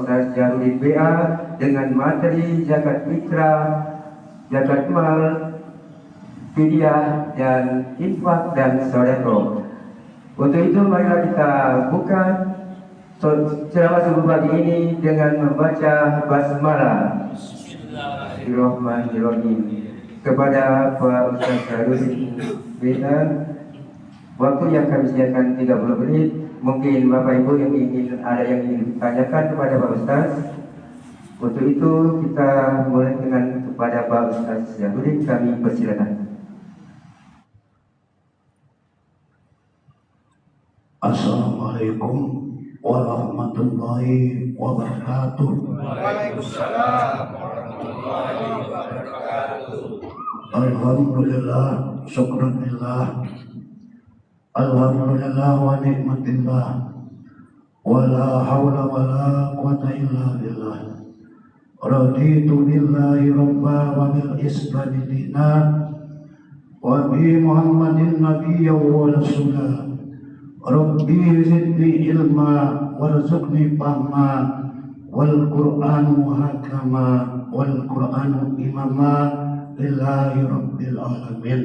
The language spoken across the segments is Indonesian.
Ustaz Jarudin BA dengan materi zakat fitrah, zakat mal, fidyah, dan infak dan sedekah. Untuk itu marilah kita buka ceramah subuh pagi ini dengan membaca basmalah. Bismillahirrahmanirrahim. Kepada Pak Ustaz Jarudin BA, waktu yang kami sediakan 30 menit. Mungkin Bapak Ibu yang ada yang ingin ditanyakan kepada Pak Ustaz. Untuk itu kita mulai dengan kepada Pak Ustaz Jarudin, kami persilakan. Assalamualaikum warahmatullahi wabarakatuh. Waalaikumsalam warahmatullahi wabarakatuh. Alhamdulillah, syukurillah. Alhamdulillah wa nikmatillah. Wa la hawla wa la quwata illa billah. Raditu billahi rabba wa bil islami dina wa bi Muhammadin nabiyya wa rasulah. Rabbi zidni ilma warzuqni fahma wal Qur'anu hakama wal Qur'anu imama lillahi rabbil alamin.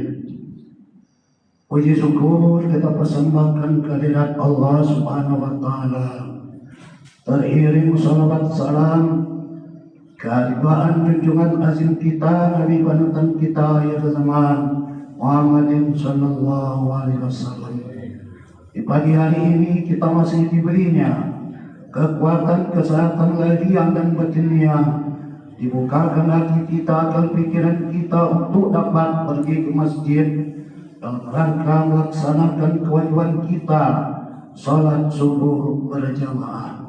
Puji syukur kita persembahkan kehadirat Allah Subhanahu wa taala. Teriring salawat salam kehadiran junjungan azim kita, Nabi panutan kita akhir zaman Muhammadin sallallahu alaihi wasallam. Di pagi hari ini kita masih diberinya kekuatan, kesehatan lahiriah dan batinnya. Dibukakan hati kita, akal pikiran kita untuk dapat pergi ke masjid dalam rangka melaksanakan kewajiban kita salat subuh berjamaah.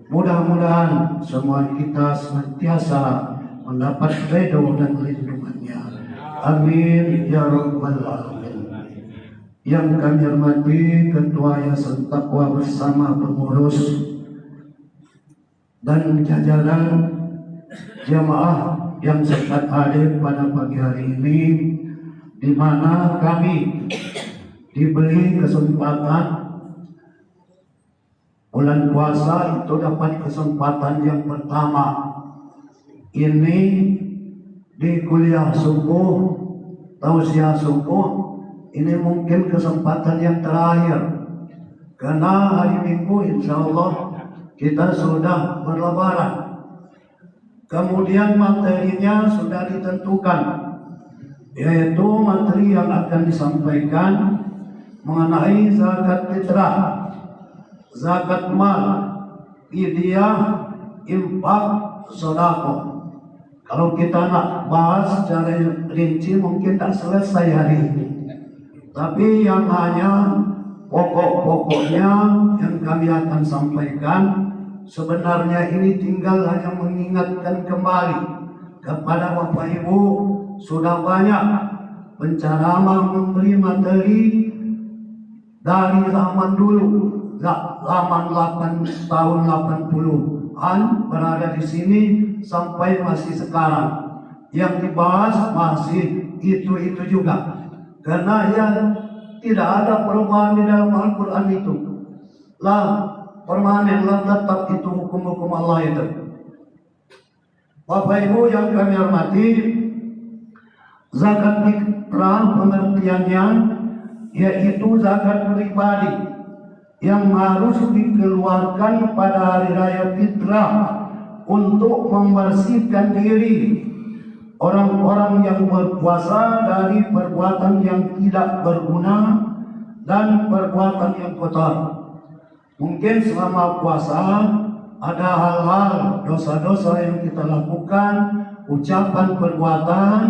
Mudah-mudahan semua kita senantiasa mendapat ridho dan lindungannya. Amin ya rabbal alamin. Yang kami hormati Ketua Yayasan Taqwa bersama pengurus dan jajaran jamaah yang sempat hadir pada pagi hari ini, di mana kami diberi kesempatan bulan puasa itu dapat kesempatan yang pertama ini di kuliah subuh, tausiah subuh. Ini mungkin kesempatan yang terakhir, karena hari Minggu insya Allah kita sudah berlebaran. Kemudian materinya sudah ditentukan, yaitu materi yang akan disampaikan mengenai zakat fitrah, zakat mal, fidyah, infak, sedekah. Kalau kita nak bahas secara rinci mungkin tak selesai hari ini. Tapi yang hanya pokok-pokoknya yang kami akan sampaikan, sebenarnya ini tinggal hanya mengingatkan kembali kepada Bapak Ibu. Sudah banyak penceramah memberi materi dari zaman dulu, zaman tahun 80-an berada di sini sampai masih sekarang. Yang dibahas masih itu-itu juga. Karena ya tidak ada perubahan di dalam Al-Quran itu. Permanen tetap itu hukum-hukum Allah itu. Bapak Ibu yang kami hormati, zakat fitrah pengertiannya yaitu zakat pribadi yang harus dikeluarkan pada hari raya fitrah untuk membersihkan diri orang-orang yang berpuasa dari perbuatan yang tidak berguna dan perbuatan yang kotor. Mungkin selama puasa ada hal-hal dosa-dosa yang kita lakukan, ucapan, perbuatan.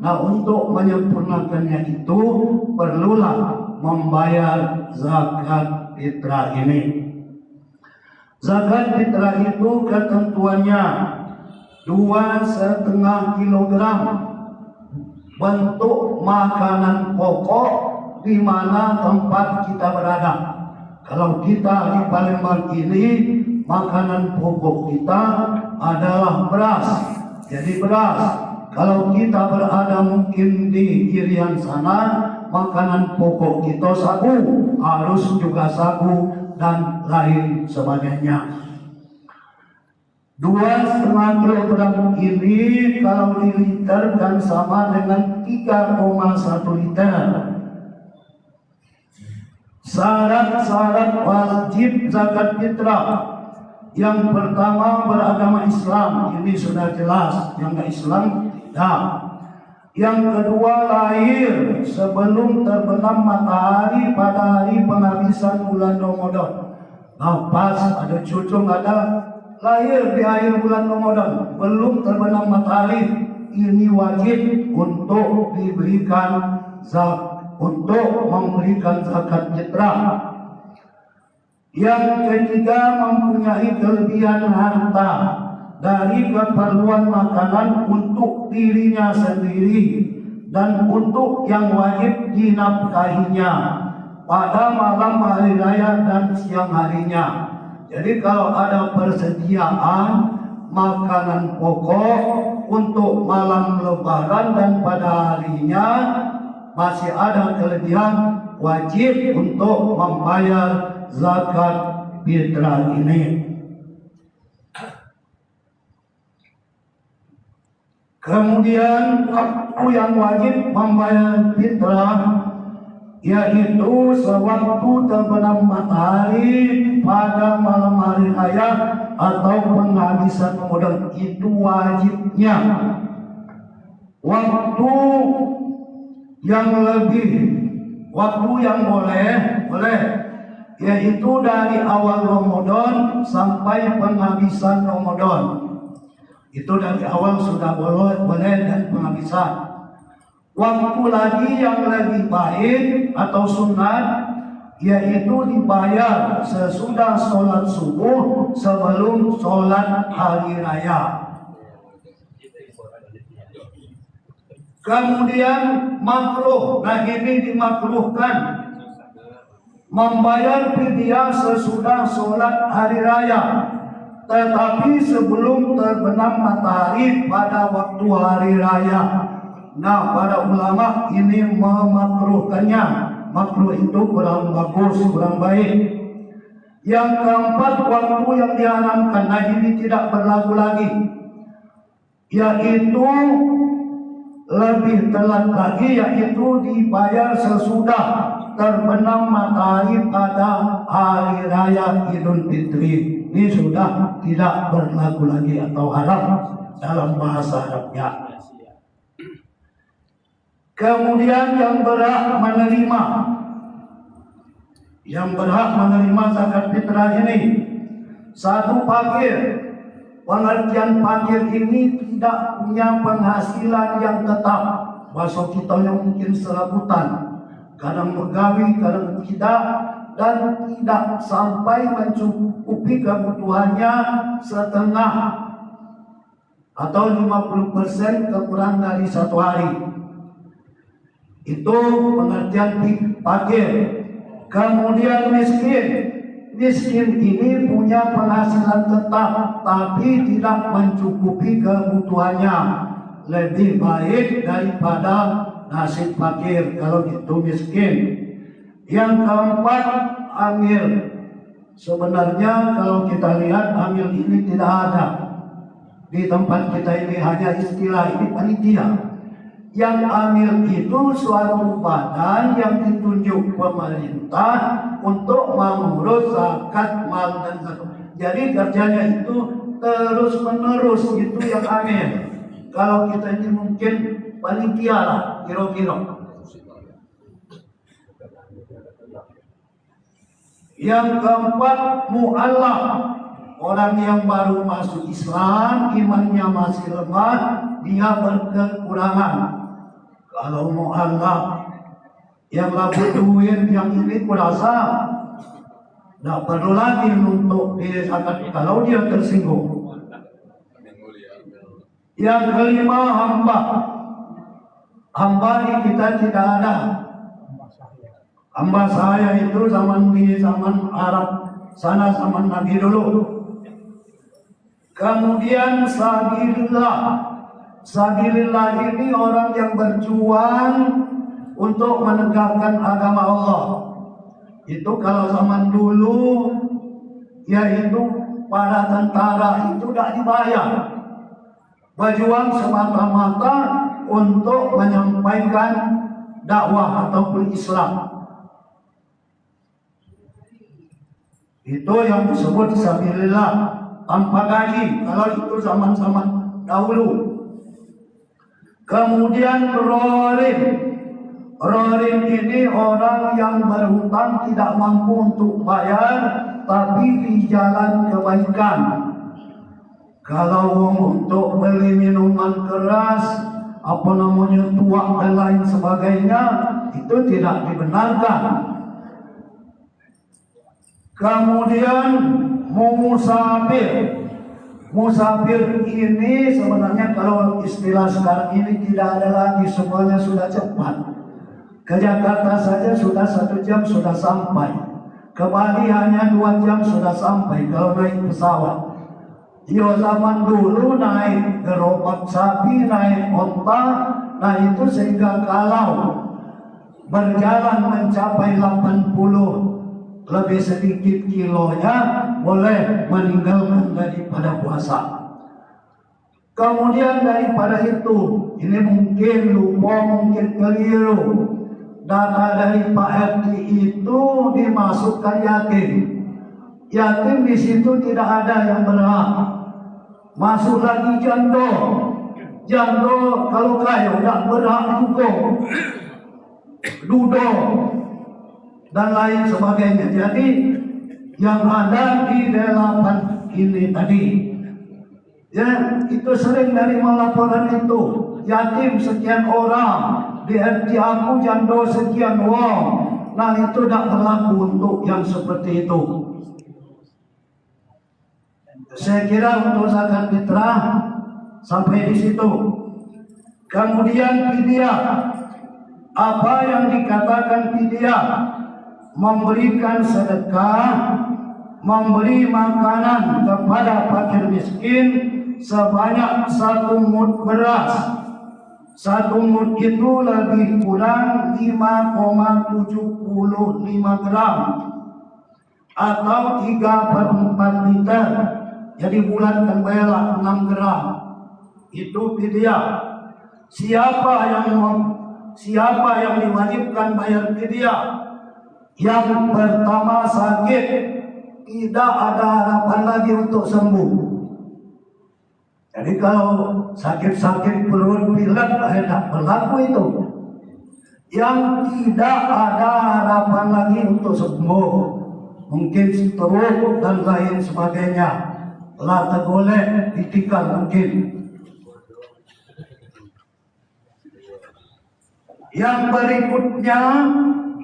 Nah, untuk menyempurnakannya itu perlulah membayar zakat fitrah ini. Zakat fitrah itu ketentuannya 2,5 kilogram bentuk makanan pokok di mana tempat kita berada. Kalau kita di Palembang ini, makanan pokok kita adalah beras. Jadi beras. Kalau kita berada mungkin di Irian sana, makanan pokok kita sagu, harus juga sagu dan lain sebagainya. 2,5 kilogram ini kalau diliterkan sama dengan 3,1 liter. Syarat-syarat wajib zakat fitrah. Yang pertama beragama Islam, ini sudah jelas. Yang nggak Islam tidak. Yang kedua lahir sebelum terbenam matahari pada hari penghabisan bulan Ramadan. Nah, pas ada cucu ada lahir di akhir bulan Ramadan, belum terbenam matahari, ini wajib untuk diberikan untuk memberikan zakat fitrah. Yang ketiga mempunyai kelebihan harta dari keperluan makanan untuk dirinya sendiri dan untuk yang wajib dinafkahinya pada malam hari raya dan siang harinya. Jadi kalau ada persediaan makanan pokok untuk malam lebaran dan pada harinya masih ada kelebihan, wajib untuk membayar zakat fitrah ini. Kemudian waktu yang wajib membayar fitrah yaitu sewaktu terbenam matahari pada malam hari raya atau penghabisan Ramadan, itu wajibnya. Waktu yang lebih, waktu yang boleh yaitu dari awal Ramadan sampai penghabisan Ramadan. Itu dari awal sudah boleh dan penghabisan. Waktu lagi yang lebih baik atau sunat yaitu dibayar sesudah sholat subuh sebelum sholat hari raya. Kemudian makruh, nah ini dimakruhkan membayar fidyah sesudah sholat hari raya, tetapi sebelum terbenam matahari pada waktu hari raya. Nah, para ulama ini memakruhkannya. Makruh itu kurang bagus, kurang baik. Yang keempat, waktu yang diharamkan, nah ini tidak berlaku lagi, yaitu lebih telat lagi, yaitu dibayar sesudah terbenam matahari pada hari raya Idul Fitri. Ini sudah tidak berlaku lagi atau haram dalam bahasa Arabnya. Kemudian yang berhak menerima zakat fitrah ini, satu fakir. Pengertian fakir ini tidak punya penghasilan yang tetap. Bahasa kita yang mungkin serabutan, kadang begawi, kadang tidak, dan tidak sampai mencukupi kebutuhannya setengah atau 50% kekurang dari satu hari. Itu pengertian fakir. Kemudian miskin ini punya penghasilan tetap tapi tidak mencukupi kebutuhannya, lebih baik daripada nasib fakir kalau itu miskin. Yang keempat, amil. Sebenarnya kalau kita lihat amil ini tidak ada di tempat kita ini, hanya istilah, ini panitia. Yang amil itu suatu badan yang ditunjuk pemerintah untuk mengurus zakat mal dan zakat. Jadi kerjanya itu terus menerus, itu yang amil. Kalau kita ini mungkin panitia lah, kira-kira. Yang keempat, mu'allaf. Orang yang baru masuk Islam, imannya masih lemah, dia berkekurangan. Kalau mu'allaf yang labut duit yang ini kurasa, tidak perlu lagi untuk dizakat kalau dia tersinggung. Yang kelima, hamba di kita tidak ada. Hamba saya itu di zaman Arab sana, zaman Nabi dulu. Kemudian Sabilillah ini orang yang berjuang untuk menegakkan agama Allah. Itu kalau zaman dulu yaitu para tentara itu tidak dibayar. Berjuang semata-mata untuk menyampaikan dakwah ataupun Islam. Itu yang disebut sabilillah tanpa gaji kalau itu zaman-zaman dahulu. Kemudian rorin ini orang yang berhutang tidak mampu untuk bayar tapi di jalan kebaikan. Kalau untuk beli minuman keras, apa namanya tuak dan lain sebagainya, itu tidak dibenarkan. Kemudian musafir ini sebenarnya kalau istilah sekarang ini tidak ada lagi, semuanya sudah cepat. Ke Jakarta saja sudah 1 jam sudah sampai. Ke Bali hanya 2 jam sudah sampai kalau naik pesawat. Yo, zaman dulu naik gerobak sapi, naik onta, nah itu sehingga kalau berjalan mencapai 80 lebih sedikit kilonya boleh meninggalkan daripada puasa. Kemudian daripada itu, ini mungkin lupa, mungkin keliru, data dari Pak RT itu dimasukkan yatim. Yatim di situ tidak ada yang berhak. Masuk lagi jando. Jando kalau kaya tidak berhak juga. Dudo dan lain sebagainya. Jadi yang ada di 8 ini tadi, ya itu sering dari melaporan itu. Yatim sekian orang, di RT aku jando sekian wong. Nah itu tidak berlaku untuk yang seperti itu. Saya kira untuk zakat fitrah sampai di situ. Kemudian fidyah. Apa yang dikatakan fidyah? Memberikan sedekah, memberi makanan kepada fakir miskin sebanyak 1 mud beras. 1 mud itu lebih kurang 5,75 gram atau 3/4 liter. Jadi bulan kan bayarlah 6 gram. Itu fidyah. Siapa yang diwajibkan bayar fidyah? Yang pertama sakit, tidak ada harapan lagi untuk sembuh. Jadi kalau sakit-sakit perut pilek tidak berlaku itu. Yang tidak ada harapan lagi untuk sembuh, mungkin stroke dan lain sebagainya, lah tergolek ditikal mungkin. Yang berikutnya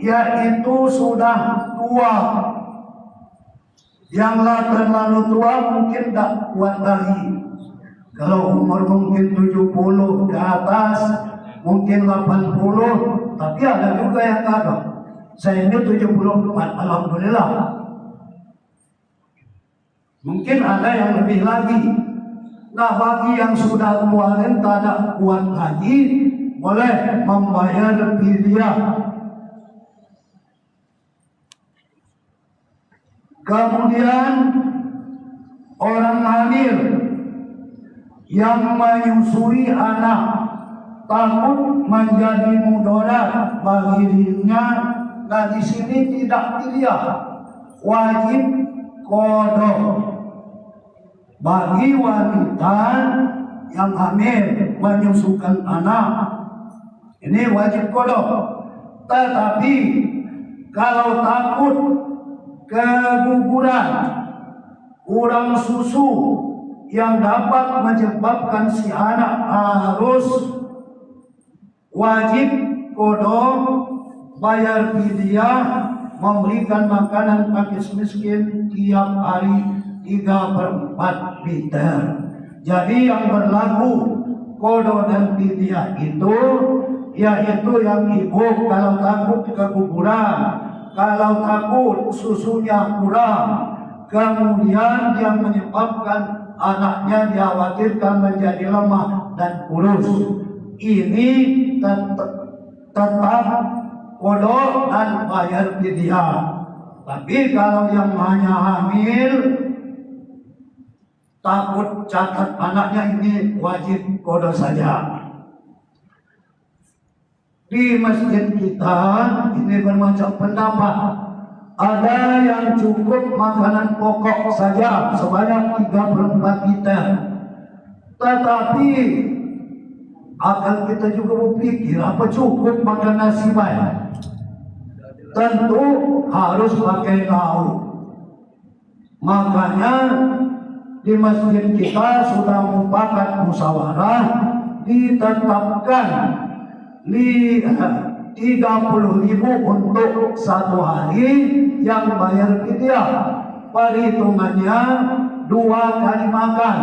yaitu sudah tua. Yang terlalu tua mungkin tak kuat lagi. Kalau umur mungkin 70 ke atas, mungkin 80, tapi ada juga yang kagak. Saya ini 74, alhamdulillah. Mungkin ada yang lebih lagi. Nah bagi yang sudah kemarin tak kuat lagi, boleh membayar fidyah. Kemudian orang hamil yang menyusui anak takut menjadi mudarat bagi dirinya, nah di sini tidak fidyah, wajib qada. Bagi wanita yang hamil menyusukan anak, ini wajib qada. Tetapi kalau takut keguguran, kurang susu yang dapat menyebabkan si anak harus wajib qada, bayar fidyah, memberikan makanan fakir miskin tiap hari 3/4 liter. Jadi yang berlaku qada dan fidyah itu yaitu yang ibu kalau takut keguguran, kalau takut susunya kurang, kemudian yang menyebabkan anaknya dikhawatirkan menjadi lemah dan kurus, ini tetap qada dan bayar fidyah. Tapi kalau yang hanya hamil takut catat anaknya ini wajib qada saja. Di masjid kita ini bermacam pendapat. Ada yang cukup makanan pokok saja sebanyak 34 liter. Tetapi akal kita juga berpikir, apa cukup makan nasi banyak? Tentu harus pakai lauk. Makanya di masjid kita sudah mufakat musyawarah ditetapkan 30.000 untuk satu hari yang bayar fidyah. Perhitungannya 2 kali makan.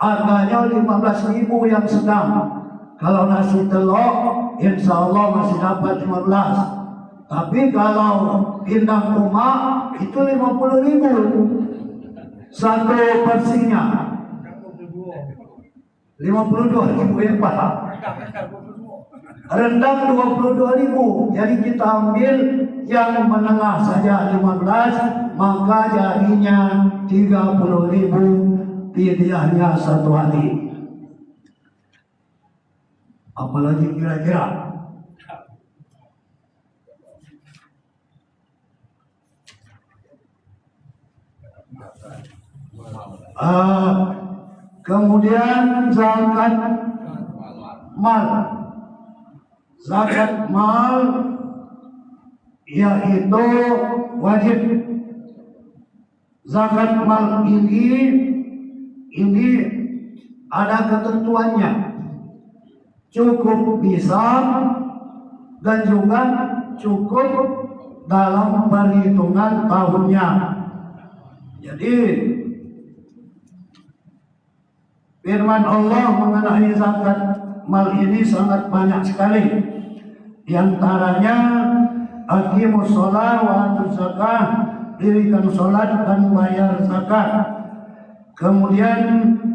Harganya 15.000 yang sedang. Kalau nasi telur, insya Allah masih dapat 15. Tapi kalau pindang rumah itu 50.000 satu porsinya. 52.000 ya Pak. Rendang 22.000. Jadi kita ambil yang menengah saja 15, maka jadinya 30.000 fidyahnya satu hari. Apalagi kira-kira? Kemudian zakat mal. Zakat mal yaitu wajib. Zakat mal ini ada ketentuannya. Cukup bisa dan juga cukup dalam perhitungan tahunnya. Jadi firman Allah mengenai zakat mal ini sangat banyak sekali. Di antaranya aqimus shalah wa atuz zakah, dirikan salat dan bayar zakat. Kemudian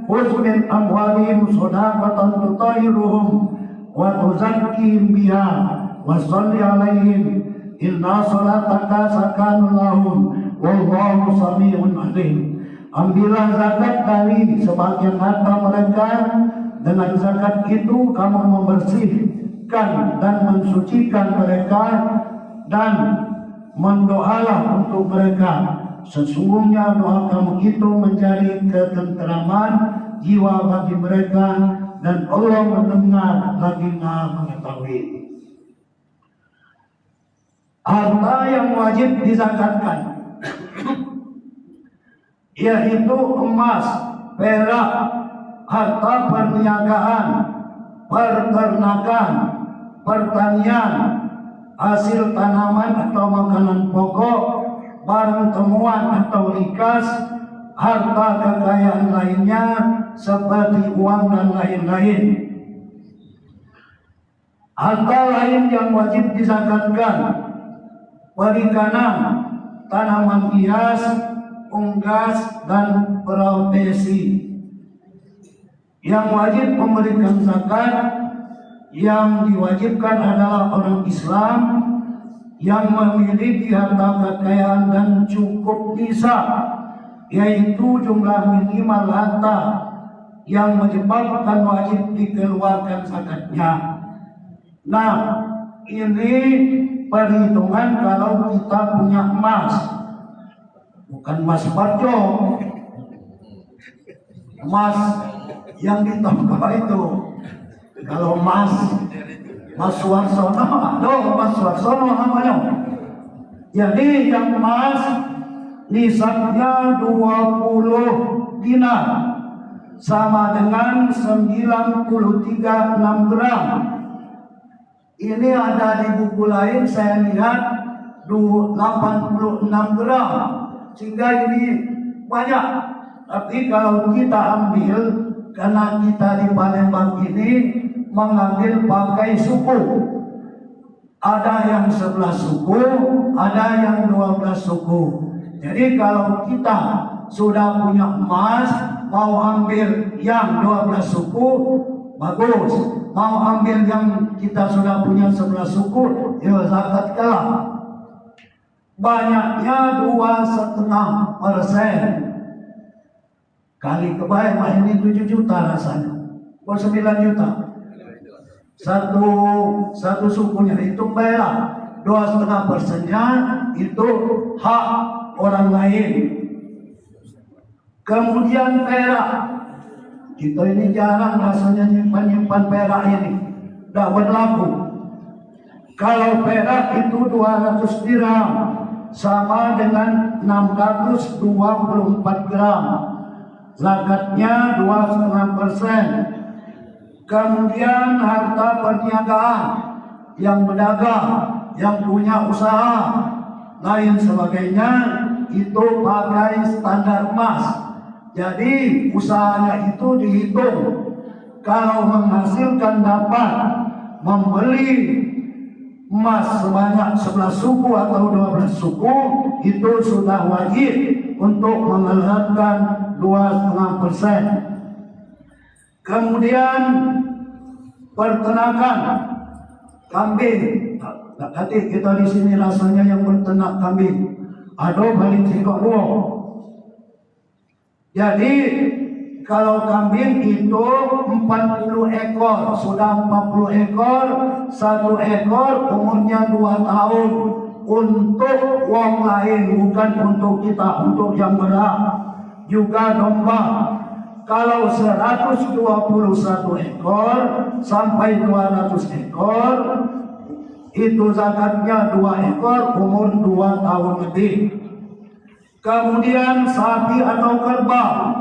khudz min amwalihim shadaqatan tutahhiruhum wa tuzakkihim biha wa shalli 'alaihim inna salataka sakanun lahum wallahu sami'un 'alim. Ambillah zakat dari sebagian harta mereka, dengan zakat itu kamu membersihkan dan mensucikan mereka, dan mendoalah untuk mereka. Sesungguhnya doa kamu itu menjadi ketenteraman jiwa bagi mereka, dan Allah mendengar lagi Maha mengetahui. Harta yang wajib dizakatkan yaitu emas, perak, harta perniagaan, peternakan, pertanian, hasil tanaman atau makanan pokok, barang temuan atau rikas, harta kekayaan lainnya seperti uang dan lain-lain. Harta lain yang wajib dizakatkan: perikanan, tanaman hias, unggas, dan profesi. Yang wajib memberikan zakat yang diwajibkan adalah orang Islam yang memiliki harta kekayaan dan cukup bisa, yaitu jumlah minimal harta yang menyebabkan wajib dikeluarkan zakatnya. Nah, ini perhitungan kalau kita punya emas, bukan emas Barjo, emas yang di toko itu. Kalau emas Suwarsono, aduh, Mas Suwarsono namanya. Jadi yang emas nisabnya 20 dinar, sama dengan 93,6 gram. Ini ada di buku lain saya lihat 86 gram, sehingga ini banyak. Tapi kalau kita ambil, karena kita di Palembang ini mengambil pakai suku, ada yang 11 suku, ada yang 12 suku. Jadi kalau kita sudah punya emas, mau ambil yang 12 suku, bagus. Mau ambil yang kita sudah punya 11 suku, ya zakat kalah. Banyaknya 2,5%. Kali kebaik mah ini 7 juta rasanya. 9 juta. Satu sukunya itu perak. 2,5%-nya itu hak orang lain. Kemudian perak. Kita ini jarang rasanya nyimpan perak ini. Tidak berlaku. Kalau perak itu 200 dirham sama dengan 624 gram. Zakatnya 2,5%. Kemudian harta perniagaan yang berdagang, yang punya usaha, lain sebagainya itu pakai standar emas. Jadi usahanya itu dihitung. Kalau menghasilkan dapat membeli emas sebanyak 11 suku atau 12 suku, itu sudah wajib untuk mengeluarkan 2,5%. Kemudian peternakan kambing. Nanti kita di sini rasanya yang berternak kambing. Ada paling sikok. Jadi kalau kambing itu 40 ekor, sudah 40 ekor, 1 ekor umurnya 2 tahun untuk wong lain, bukan untuk kita, untuk yang berat. Juga domba. Kalau 121 ekor sampai 200 ekor, itu zakatnya 2 ekor umur 2 tahun lebih. Kemudian sapi atau kerbau.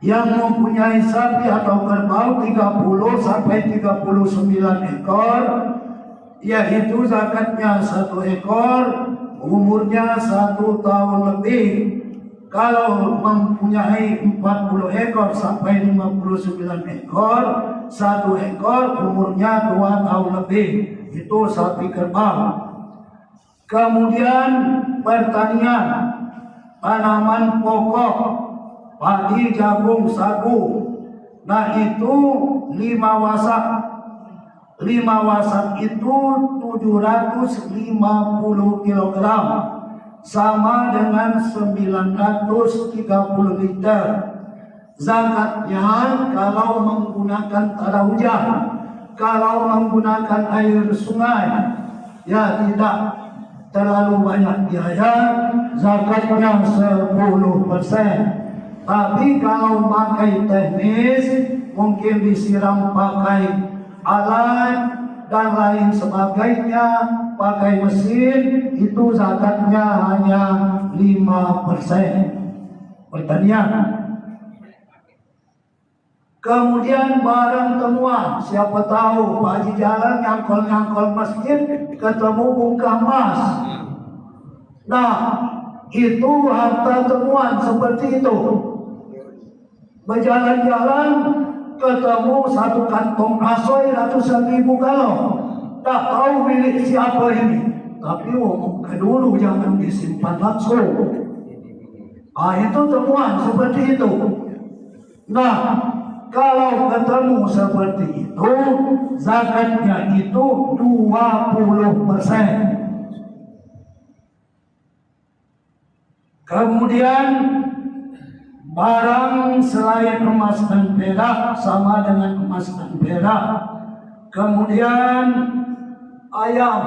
Yang mempunyai sapi atau kerbau 30 sampai 39 ekor, yaitu zakatnya 1 ekor umurnya 1 tahun lebih. Kalau mempunyai 40 ekor sampai 59 ekor, 1 ekor umurnya 2 tahun lebih. Itu sapi kerbau. Kemudian pertanian, tanaman pokok, padi, jagung, sagu. Nah itu 5 wasak. 5 wasak itu 750 kilogram. Sama dengan 930 liter. Zakatnya kalau menggunakan tanah hujan, kalau menggunakan air sungai, ya tidak terlalu banyak biaya, zakatnya 10%. Tapi kalau pakai teknis, mungkin disiram pakai alat dan lain sebagainya, pakai mesin, itu zakatnya hanya 5%. Pertanian. Kemudian barang temuan, siapa tahu Pak Haji jalan nyangkol-nyangkol masjid ketemu bungkah emas. Nah, itu harta temuan seperti itu. Berjalan-jalan ketemu 1 kantong asoy ratusan ribu galon. Tak tahu milik siapa ini, tapi ke dulu jangan disimpan langsung. Itu temuan seperti itu. Nah, kalau ketemu seperti itu, zakatnya itu 20%. Kemudian barang selain emas dan perak sama dengan emas dan perak. Kemudian ayam,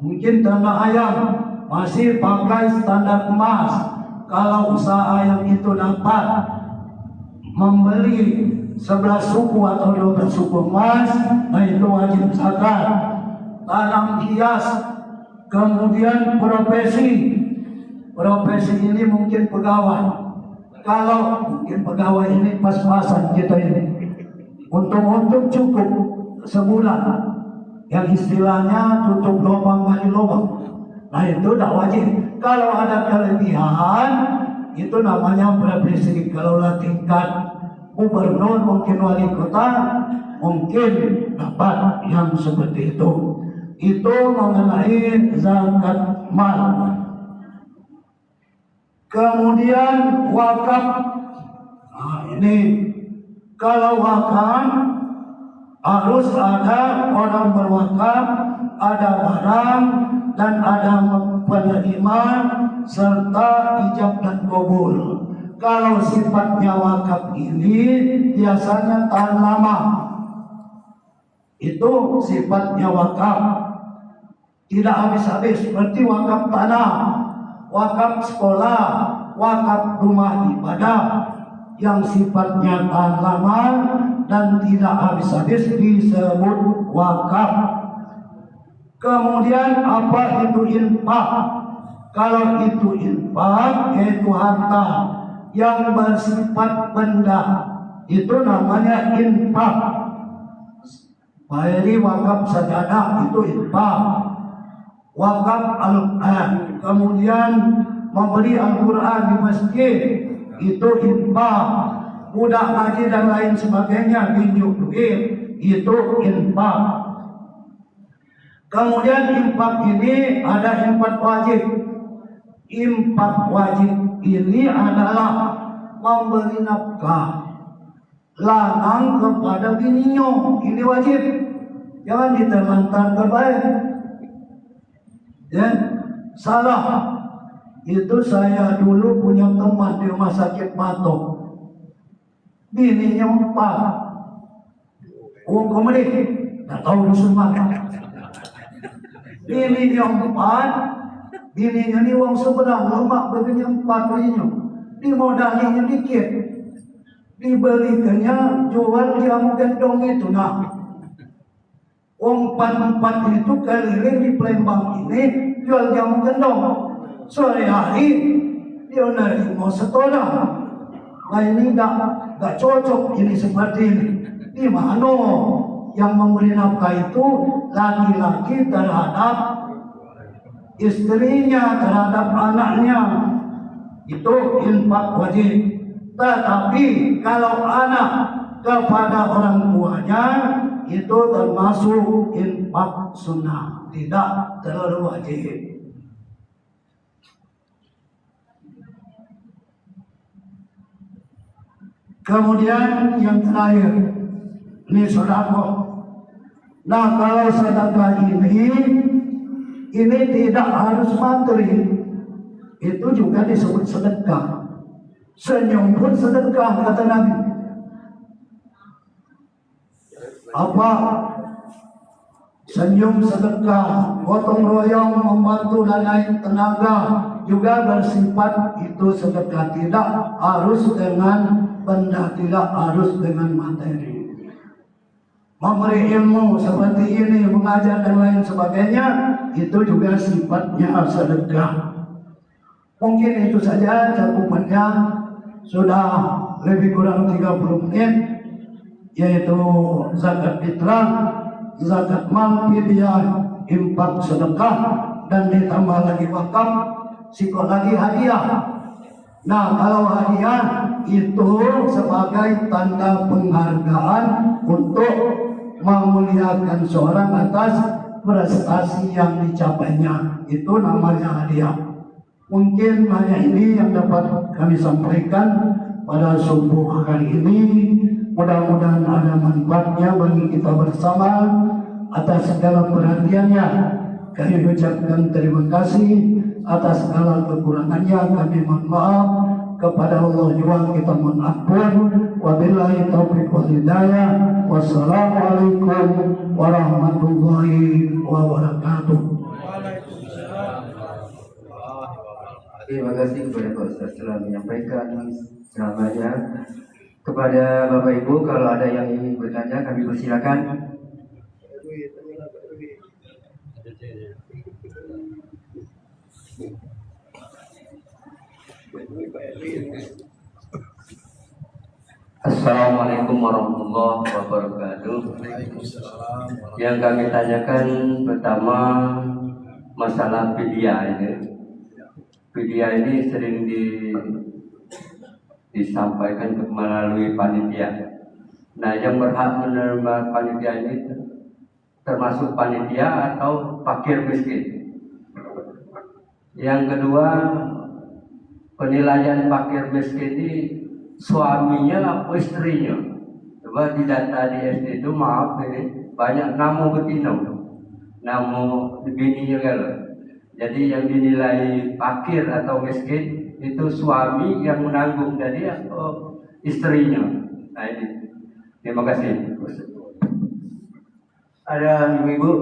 mungkin ternak ayam masih pakai standar emas. Kalau usaha ayam itu dapat membeli 11 suku atau 12 suku emas, nah itu wajib zakat. Tanam hias, kemudian profesi ini mungkin pegawai. Kalau mungkin pegawai ini pas-pasan kita ini, untung cukup sebulan, yang istilahnya tutup lubang gali lubang. Nah itu tidak wajib. Kalau ada kelebihan, itu namanya profesi. Kalau tingkat gubernur, mungkin wali kota, mungkin dapat yang seperti itu. Itu mengenai zakat mal. Kemudian wakaf. Nah ini kalau wakaf harus ada orang berwakaf, ada barang dan ada penerima serta ijab dan kabul. kalau sifatnya wakaf ini biasanya tahan lama. Itu sifatnya wakaf. Tidak habis-habis, seperti wakaf tanah, wakaf sekolah, wakaf rumah ibadah yang sifatnya tahan lama dan tidak habis-habis disebut wakaf. Kemudian apa itu infak? Kalau itu infak yaitu harta yang bersifat benda, itu namanya infak. Bayari wakaf sajadah itu infak. Wakaf Al-Quran, kemudian memberi Al-Quran di masjid, itu infak. Budak ngaji dan lain sebagainya, pinjam duit, itu infak. Kemudian infak ini ada infak wajib. Infak wajib ini adalah memberi nafkah lanang kepada bininya, ini wajib. Jangan diterlantar terbaik. Ya, salah. Itu saya dulu punya teman di rumah sakit Matok. Bininya 4. Uang komedi, tak tahu dusun mana. Bininya 4. Bininya ni uang seberang, lemak begini 4 bininya. Dimodalinya dikit. Dibelikannya jual jamu gendong itu nah. Uang 4 itu keliling di Palembang ini jual jamu gendong. Sore hari dia nerima setoran. Nah ini gak cocok ini seperti ini. Di mana yang memberi nafkah itu laki-laki terhadap istrinya, terhadap anaknya, itu infak wajib. Tetapi kalau anak kepada orang tuanya itu termasuk infak sunnah, tidak terlalu wajib. Kemudian yang terakhir, ini sedekah. Nah kalau sedekah ini tidak harus materi, itu juga disebut sedekah. Senyum pun sedekah, kata Nabi. Apa? Senyum sedekah, gotong royong, membantu dan lain tenaga juga bersifat itu sedekah. Tidak harus dengan benda, tidak harus dengan materi. Memberi ilmu seperti ini, mengajar dan lain sebagainya, itu juga sifatnya sedekah. Mungkin itu saja cakupannya, sudah lebih kurang 30 menit, yaitu zakat fitrah, zakat mal, fidyah, infak, sedekah, dan ditambah lagi wakaf, sikot lagi hadiah. Nah kalau hadiah itu sebagai tanda penghargaan untuk memuliakan seorang atas prestasi yang dicapainya, itu namanya hadiah. Mungkin hanya ini yang dapat kami sampaikan pada subuh hari ini. Mudah-mudahan ada manfaatnya bagi kita bersama. Atas segala perhatiannya kami ucapkan terima kasih. Atas segala kekurangannya kami mohon maaf. Kepada Allah juga kita mohon ampun. Wabillahi taufiq wal hidayah. Wassalamualaikum warahmatullahi wabarakatuh. Terima kasih kepada Pak Ustaz telah menyampaikan ceramahnya. Kepada Bapak Ibu, kalau ada yang ingin bertanya, kami persilakan. Assalamualaikum warahmatullahi wabarakatuh. Yang kami tanyakan pertama masalah fidyah ini. Fidyah ini sering disampaikan melalui panitia. Nah, yang berhak menerima panitia ini termasuk panitia atau fakir miskin. Yang kedua, penilaian fakir miskin ini suaminya atau istrinya. Coba di data di SD itu, maaf ini banyak namu betina, namu bininya kalau. Jadi yang dinilai fakir atau miskin itu suami yang menanggung, jadi istrinya. Nah ini. Terima kasih. Ada ibu-ibu?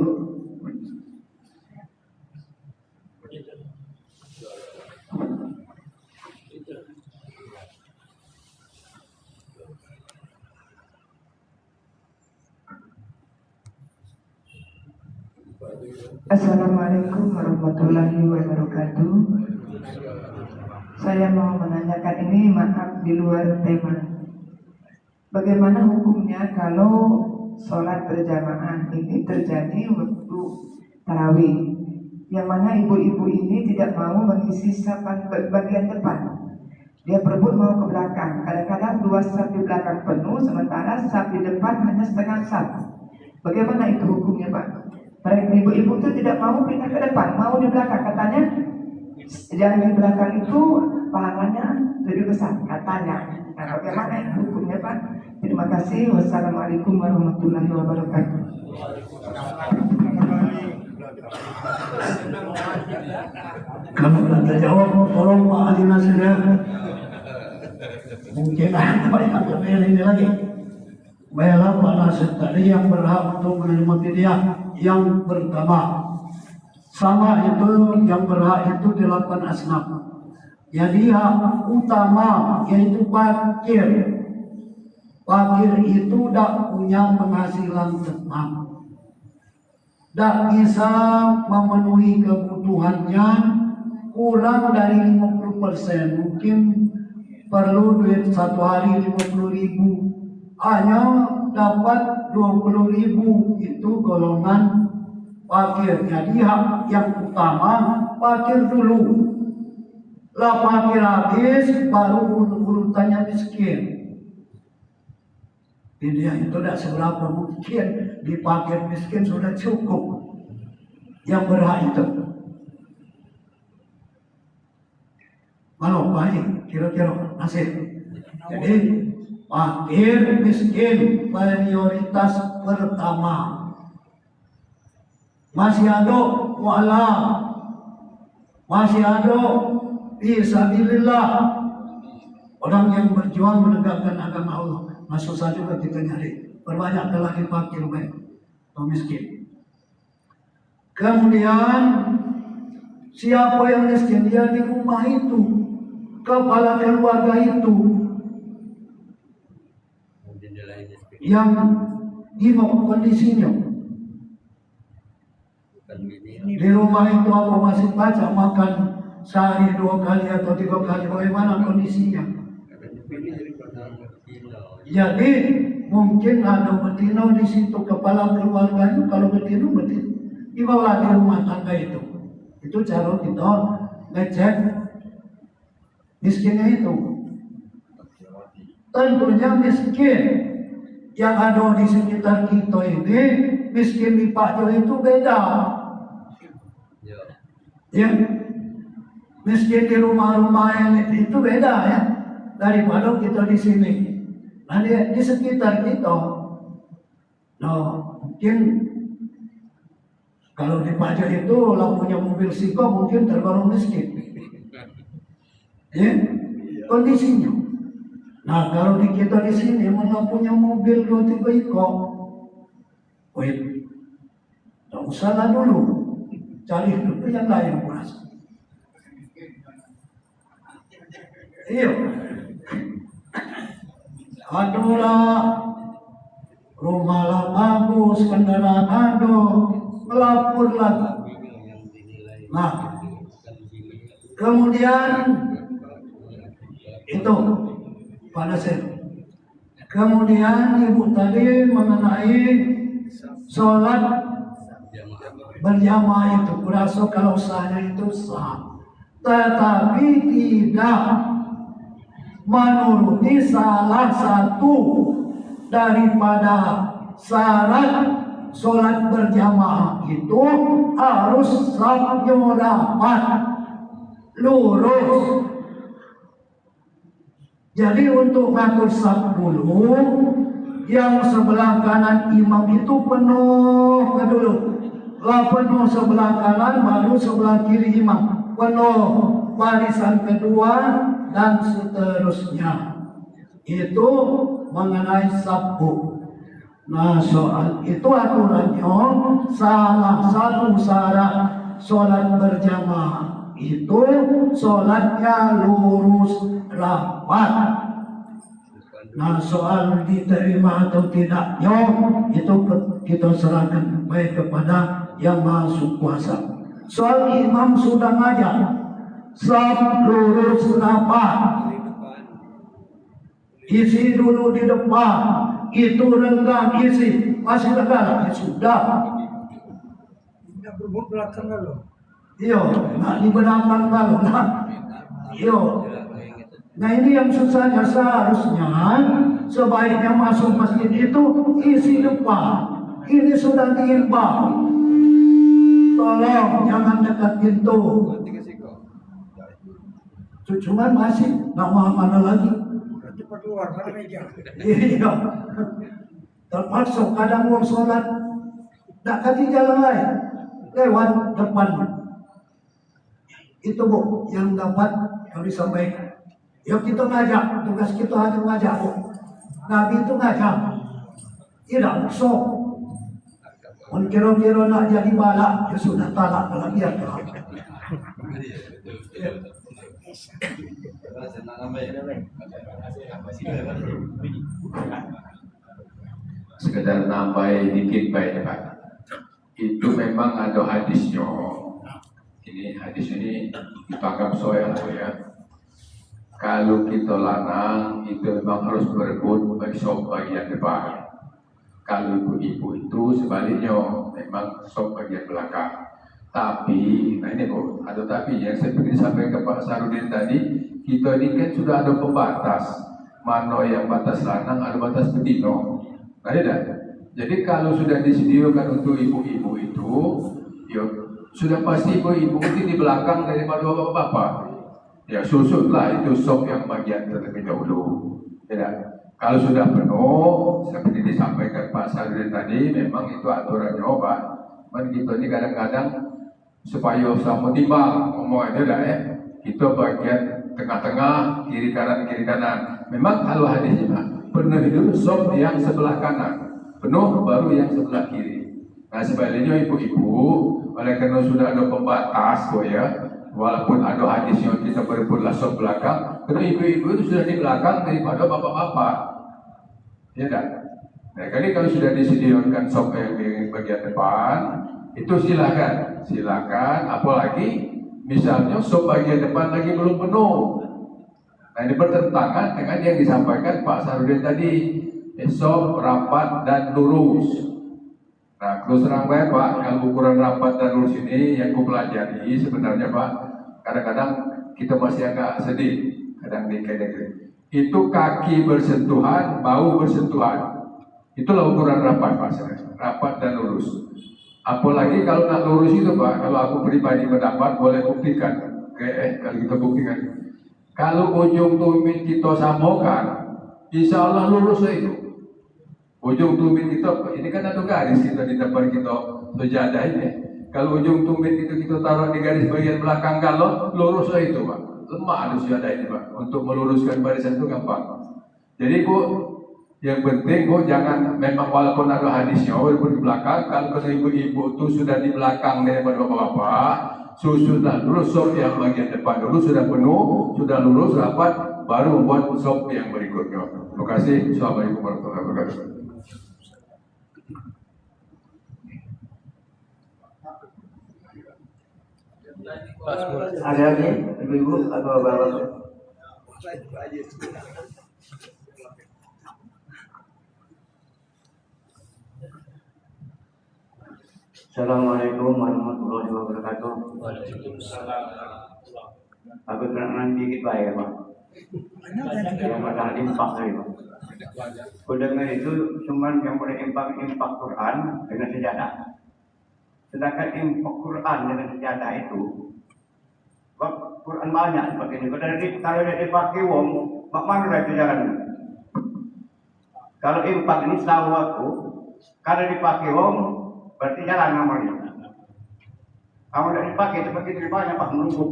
Assalamualaikum warahmatullahi wabarakatuh. Saya mau menanyakan ini, maaf di luar tema. Bagaimana hukumnya kalau sholat berjamaah ini terjadi waktu tarawih, yang mana ibu-ibu ini tidak mau mengisi saf bagian depan, dia berebut mau ke belakang. Kadang-kadang 2 saf di belakang penuh, sementara saf di depan hanya setengah saf. Bagaimana itu hukumnya, Pak? Mereka ibu-ibu itu tidak mau pindah ke depan, mau di belakang. Katanya yang di belakang itu pahalanya lebih besar, katanya. Nah, bagaimana itu hukumnya, Pak? Terima kasih. Wassalamualaikum warahmatullahi wabarakatuh. Kalau anda jawab, tolong Pak Ali Nasir ya. Mungkin apa yang terpilih ini lagi. Baiklah Pak Nasir tadi yang berhak untuk menerima fidyah yang pertama. Sama itu yang berhak itu 8 asnaf. Jadi hak utama yaitu fakir. Fakir itu tidak punya penghasilan tetap, tidak bisa memenuhi kebutuhannya kurang dari 50%. Mungkin perlu duit satu hari 50.000, hanya dapat 20.000, itu golongan fakir. Jadi hak yang utama fakir dulu. Lah fakir habis, baru urutannya miskin. Dia itu tidak seberapa, mungkin di fakir miskin sudah cukup yang berhak itu. Kalau baik, kira-kira nasib. Jadi fakir miskin prioritas pertama. Masih ada wala, masih ada fisabilillah, orang yang berjuang menegakkan agama Allah. Masuk saja juga kita nyari. Perbanyak lagi fakir baik atau miskin. Kemudian siapa yang miskin? Dia di rumah itu, kepala keluarga itu, yang gimana kondisinya. Di rumah itu apa masih baca makan sehari 2 kali atau 3 kali, bagaimana kondisinya? Jadi mungkin ada betina di situ, kepala keluarga itu. Kalau betina dibawa di rumah tangga itu cara kita ngecek miskinnya itu. Tentunya miskin yang ada di sekitar kita ini, miskin di Pak Jo itu beda. Ya, miskin di rumah-rumah yang itu beda ya daripada kita di sini. Nah, di sekitar kita, nah mungkin kalau di Pajak itu lah punya mobil Siko mungkin tergolong miskin. Ya, kondisinya. Nah, kalau di kita di sini mana punya mobil 2-3 Iko, wait, tak usah lah dulu. Cari dulu yang lain puas. Iya. Adulah, rumah lah bagus, kendaraan ada, melapor lagi. Nah, kemudian itu pada saya. Kemudian ibu tadi mengenai sholat berjamaah itu, kurasa kalau sahnya itu sah, tetapi tidak menuruti salah satu daripada syarat sholat berjamaah itu, harus safnya rapat, lurus. Jadi untuk ngatur saf dulu, yang sebelah kanan imam itu penuh ke dulu, Lah penuh sebelah kanan, baru sebelah kiri imam. Penuh barisan kedua dan seterusnya. Itu mengenai sabu. Nah, soal itu aturannya salah satu syarat sholat berjamaah itu sholatnya lurus rapat. Nah, soal diterima atau tidaknya itu kita serahkan baik kepada Yang Maha Kuasa. Soal imam sudah ngajar, saf lurus rapat, isi dulu di depan, itu renggang isi, masih negara ya sudah. Tidak berbut belakang loh. Iya, nak di belakang kalau nak. Iya. Nah ini yang susahnya, seharusnya sebaiknya masuk masjid itu isi depan. Ini sudah diimbau. Tolong jangan dekat pintu. Cuman masih nama mana lagi? Cepat keluar pada meja. Iya. Terpaksa kadang mau sholat tak kasih jalan lain lewat depan. Itu Bu yang dapat kami sampaikan. Ya kita ngajak, tugas kita hanya ngajak Bu. Nabi itu ngajak, tidak usah. Kira-kira nak jadi balak, ya sudah talak kalau dia talak. Sekedar nambahin dikit baik Pak. Itu memang ada hadisnya. Ini hadis ini dipanggap soal ya. Kalau kita lanang itu memang harus berebut sop bagian depan. Kalau ibu-ibu itu sebaliknya memang sop bagian belakang. Tapi, nah ini Bu, ada tapi yang seperti disampaikan Pak Sarudin tadi, kita ini kan sudah ada pembatas. Mana yang batas lanang, ada batas betina. Nah, tidak. Jadi kalau sudah disediakan untuk ibu-ibu itu, ya sudah pasti ibu-ibu itu di belakang daripada bapak-bapak. Ya susutlah itu sop yang bagian terlebih dahulu. Tidak. Kalau sudah penuh, seperti disampaikan Pak Sarudin tadi, memang itu aturannya Pak. Cuman kita ini kadang-kadang supaya sama timbang ngomong aja dah ya. Kita bagian tengah-tengah, kiri kanan. Memang kalau hadisnya penuh itu sop yang sebelah kanan, penuh baru yang sebelah kiri. Nah sebaliknya ibu-ibu, oleh karena sudah ada pembatas ya, walaupun ada hadis yang kita berebutlah sop belakang, karena ibu-ibu itu sudah di belakang daripada bapak-bapak, ya tak? Nah kali kalau sudah disediakan sop yang di bagian depan, itu silakan. Apalagi misalnya sop bagian depan lagi belum penuh. Nah ini bertentangan dengan yang disampaikan Pak Sarudin tadi, sop rapat dan lurus. Nah terus terang baik Pak, kalau ukuran rapat dan lurus ini yang ku pelajari sebenarnya Pak, kadang-kadang kita masih agak sedih, kadang dikit-dikit. Itu kaki bersentuhan, bau bersentuhan. Itulah ukuran rapat Pak, rapat dan lurus. Apalagi kalau nak lurus itu Pak, kalau aku pribadi mendapat boleh buktikan. Kalau kita buktikan, kalau ujung tumit kita samakan, insya Allah lurus itu. Ujung tumit kita, ini kan ada garis kita di depan kita sejadah ini. Kalau ujung tumit itu kita taruh di garis bagian belakang galon, lurus itu Pak. Lemah ada sejadah ini Pak. Untuk meluruskan barisan itu gampang. Jadi Bu, yang penting Bu jangan, memang walaupun ada hadisnya walaupun di belakang, kalau ibu-ibu itu sudah di belakang daripada bapak-bapak, sudah lurus sop yang bagian depan dulu sudah penuh, sudah lurus rapat, baru membuat sop yang berikutnya. Terima kasih. Assalamualaikum warahmatullahi wabarakatuh. Ada lagi ibu-ibu atau bapak? Assalamualaikum warahmatullahi wabarakatuh. Aku terang dikit baik Pak. Yang masalah impak tadi Pak. Kudengar itu cuma yang boleh impak Quran dengan sejadah. Sedangkan impak Quran dengan sejadah itu, Quran banyak seperti ini. Kalau dia dipakai wong, mana itu jalan? Kalau impak ini setahu aku, kalau dipakai wong berarti jalan namanya. Kalau tidak dipakai seperti banyak Pak menunggu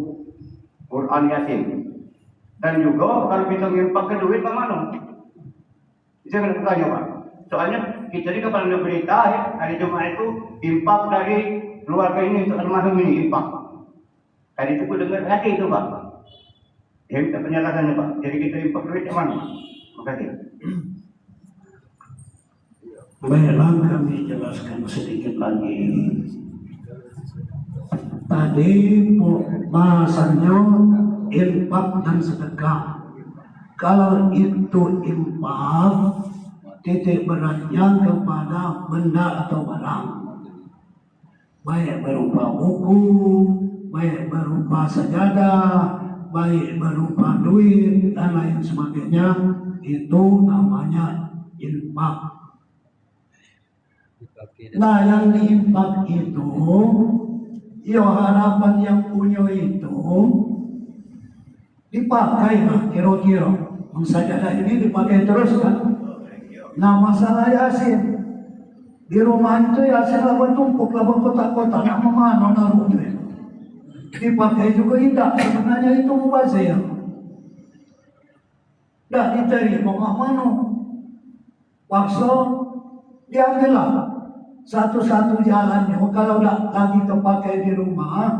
Quran Yasin. Dan juga kalau kita ngimpak ke duit bagaimana? Jangan bertanya Pak. Soalnya kita di kepala berita hari Jumat itu impak dari keluarga ini untuk almarhum ini impak. Tadi itu dengar hati itu Pak. Ya minta penjelasannya Pak. Jadi kita impak duit ke mana? Terima kasih. Baiklah, kami jelaskan sedikit lagi. Tadi bahasanya infak dan sedekah. Kalau itu infak, titik beratnya kepada benda atau barang, baik berupa buku, baik berupa sajadah, baik berupa duit dan lain sebagainya, itu namanya infak. Nah, yang diinfak itu, ya harapan yang punya itu dipakai lah kira-kira. Sajadah ini dipakai terus kan. Nah, masalah Yasin di rumah itu Yasin laban tumpuk, laban kotak-kotak, nak mana naruh duit. Dipakai juga tidak, sebenarnya itu mubazir. Dah diterima mana? Paksa diambillah. Satu-satu jalannya, kalau tak lagi terpakai di rumah,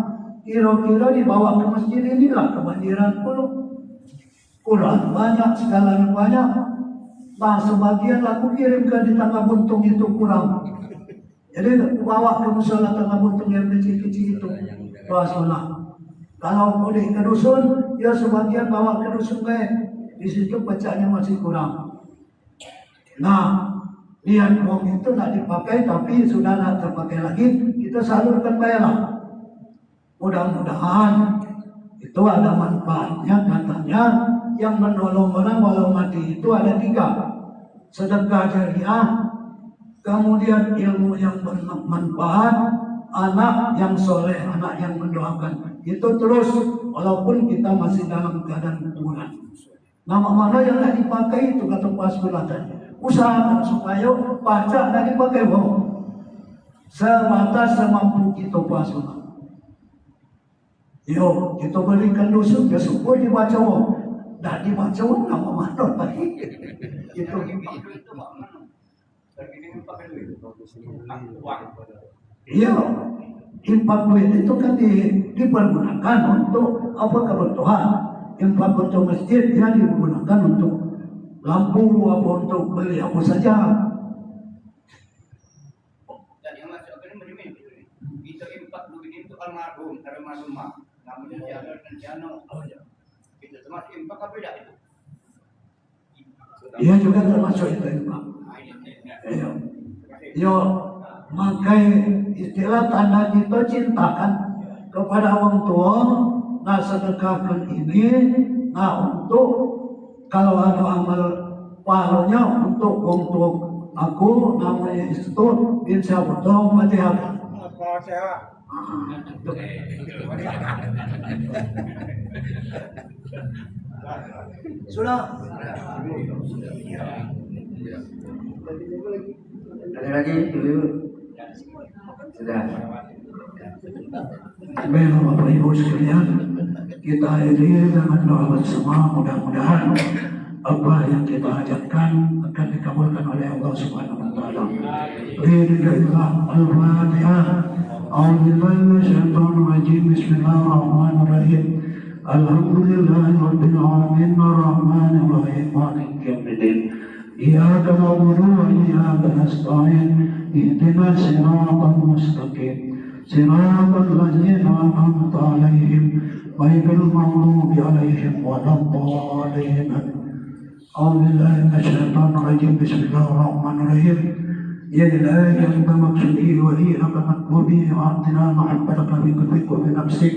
kira-kira dibawa ke masjid inilah kebanjiran puluh. Quran banyak, segalanya banyak. Nah, sebagian aku kirimkan di tangga buntung itu kurang. Jadi bawa ke musola tangga buntung yang kecil-kecil itu, bawa sholat. Kalau boleh ke dusun, ya sebagian bawa ke dusun baik. Di situ bacanya masih kurang. Nah, lihat uang itu tidak dipakai, tapi sudah tidak terpakai lagi, kita salurkan bayarlah. Mudah-mudahan itu ada manfaatnya. Katanya yang menolong orang walau mati itu ada 3. Sedekah jariah, kemudian ilmu yang bermanfaat, anak yang soleh, anak yang mendoakan. Itu terus walaupun kita masih dalam keadaan kuburan. Nama mana yang tidak dipakai itu kata Pak Sulatan. Usahakan supaya pajak tidak dipakai bohong. Sebatas semampu kita Pak Sulatan. Yo, kita berikan dusun, ya syukur dibaca bohong. Tidak dibaca bohong, nama mana lagi. Itu. Iya, infak duit itu kan dipergunakan untuk apa kebutuhan. Infak untuk masjid ya digunakan untuk lampu apa untuk beli apa saja. Dan yang masuk ke ini kita infak duit itu almarhum namanya Jano dan Jano. Itu termasuk infak apa tidak itu? Iya juga termasuk itu infak. Yo, makanya istilah tanda kita cintakan kepada orang tua. Nah, sedekahkan ini, nah untuk kalau ada amal pahalanya untuk aku namanya itu insya Allah Fatihah. Sudah. Ada lagi dulu. Sudah. Baik Bapak Ibu sekalian, kita akhiri dengan doa bersama. Mudah-mudahan apa yang kita hajatkan akan dikabulkan oleh Allah Subhanahu wa taala. Al-Fatihah. A'udzubillahi minasyaitonir rajim. Bismillahirrahmanirrahim. Alhamdulillahi rabbil alamin arrahmanir rahim maliki yaumiddin. Iyyaka na'budu wa iyyaka nasta'in. Ihdinas siratal mustaqim. Siratal ladzina an'amta 'alaihim ghairil maghdubi 'alaihim waladdallin. A'udzubillahi minasyaitonir rajim. Bismillahirrahmanirrahim. Ya ilahi anta maqsudi wa iyyaka matlubi a'tina mahabbataka fi qalbika wa fi nafsik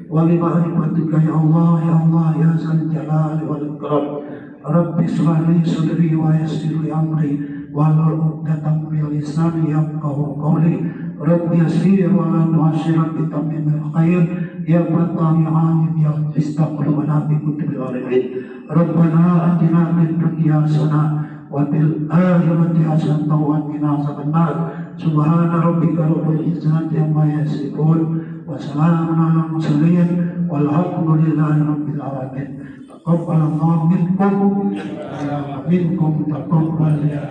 wa li ma'rifatika ya Allah ya zal jalali wal ikram. Rabbi ishrah li sadri wa yassir li amri wahlul 'uqdatam min lisani yafqahu qawli. Rabbi yassir wa la tu'assir bi tamimil khair ya fattah ya alim ya istaqbalana bi kutubil alamin. Rabbana atina fid dunya hasanah wa fil akhirati hasanah wa qina adzabannar. Subhana rabbika rabbil izzati amma yasifun wassalamun ala mursalin walhamdulillahi rabbil alamin. Taqabbalallahu minkum wa minkum taqabbal ya